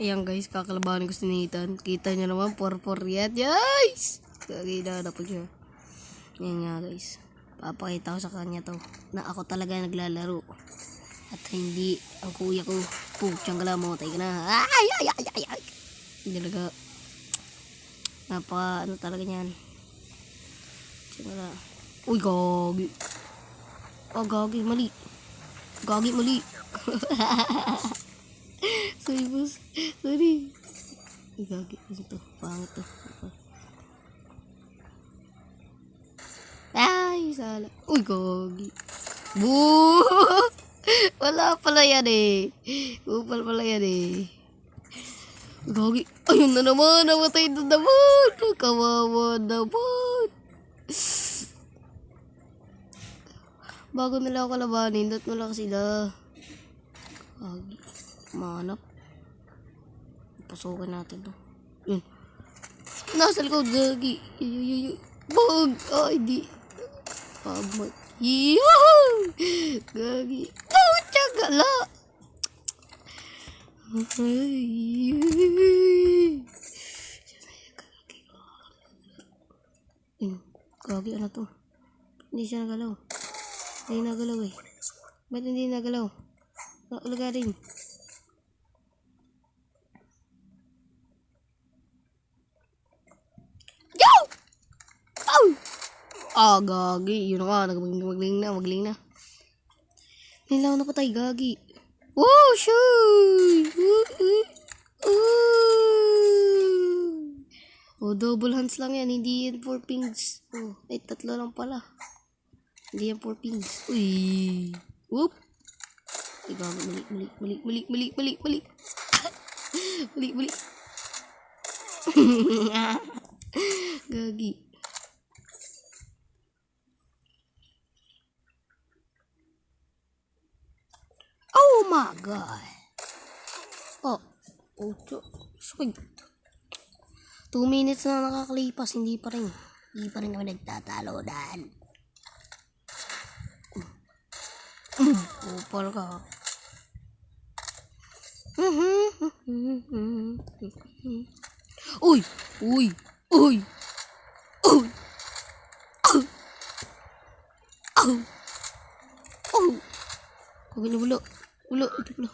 Ayan guys, kakalabanin ko si Nathan. Kita niyo naman, 4-4 yan guys. Kagina na po siya. Yan nga guys. Papakita ko sa kanya to. Na ako talaga naglalaro. At hindi ang kuya ko. Putyang galamatay ka na. Ay! Hindi talaga. Ano talaga niyan. Tsaka uy, gagi. Oh, gagi, mali. Gagi, mali. Sorry, boss. Sorry. Uy, gagi. Ano to? Pangit to. Ay, sala. Uy, gagi. Boo! Wala pala yan eh. Upal pala yan eh. Gagi. Ayun na naman. Namatay na naman. Kawawa naman. Bago nila ako labanin, dot mo lang sila. Gagi. Mahanap. Pasukin natin to. Yun. Nasa likod, gagi. Bug! Ay, di. Pamat. Yahoo! Gagi. Pucha gala! Gagi, ano to? Hindi siya nagalaw. Hindi nagalaw eh. Ba't hindi nagalaw? Ulaga rin. Yo! Oh! Ah, gagi. Yun nga. Magling na. Nilaw na patay, gagi. Wow, shoot! Oh, double hands lang yan. Hindi yan 4 pings. Oh, ay, 3 lang pala. Hindi yan 4 pings. Uy! Whoop! Ay, gagi. Mali. Mali. Gagi. Oh my god. Oh, sweet. 2 minutes na nakakalipas, hindi pa rin kami nagtatalo dahil. Upal ka. Uy. Ulo. Ito pala.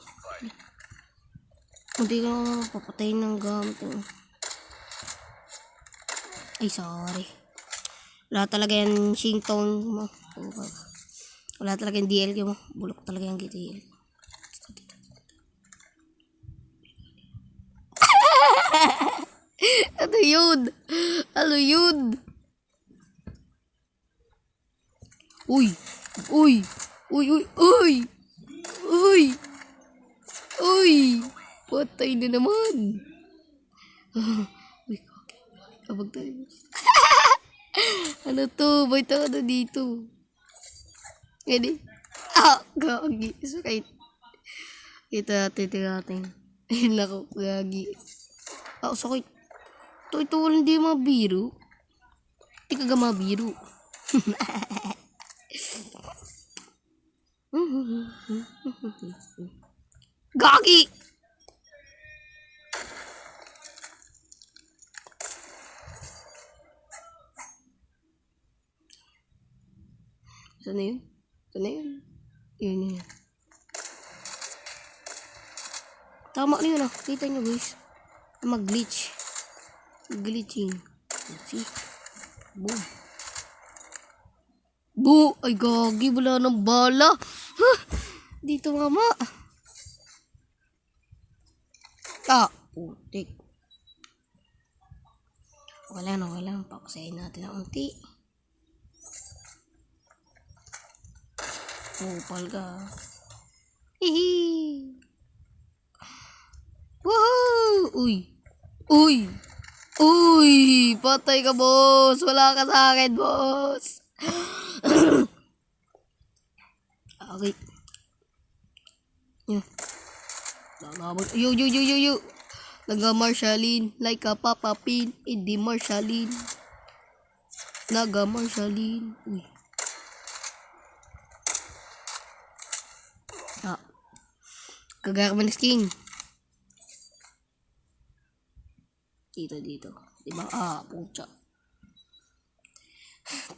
Hindi ka papatayin ng gamit. Ay, sorry. Wala talaga yan shingtone mo. Wala talaga yung DLQ mo. Bulok talaga yung DLQ. Ano yun? Uy! Patay na naman. Uy, kabag tayo. Ano to? Ba't ako na dito? Gani? Gagi. Sakit. Ito natin. Ayun ako, gagi. Sakit. Ito walang di mabiro. Di ka mabiro. Gagi! Sana yun? Yun. Tama na yun ah. Kita nyo guys. Mag-glitch. Glitching. See? Boom. Ay gagi. Wala ng bala. Dito mama. Putik. Wala lang. Pakusayin natin ang unti. Upal ka. Hihi. Woohoo! Uy! Patay ka, boss! Wala ka sa akin, boss! Okay. Yo! Naga-Marshalin. Like a Papa Pin. Hindi Marshalin. Naga-Marshalin. Uy. Kagaya ka man skin. dito. Diba? Ah, pucha.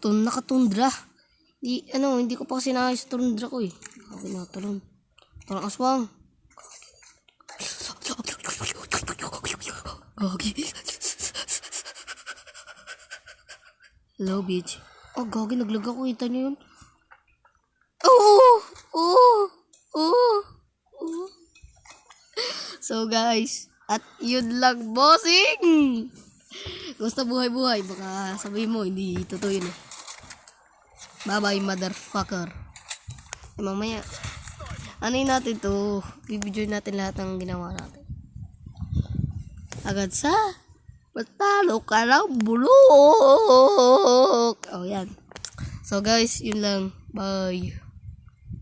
Nakatundra. Hindi ko pa kasi naayos tundra ko eh. Okay na, talon. Parang aswang. Gagi. Hello, bitch. Oh, gagi, naglag ako. Kita niyo yun? Oh! Oh! Oh! Oh! So, guys. At yun lang, bossing! Gusto buhay-buhay. Baka sabihin mo, hindi totoo yun eh. Bye-bye, motherfucker. Mamaya. Natin to. Bibidyo natin lahat ng ginawa natin. Agad sa matalo ka ng bulok. Oh, yan. So, guys, yun lang. Bye.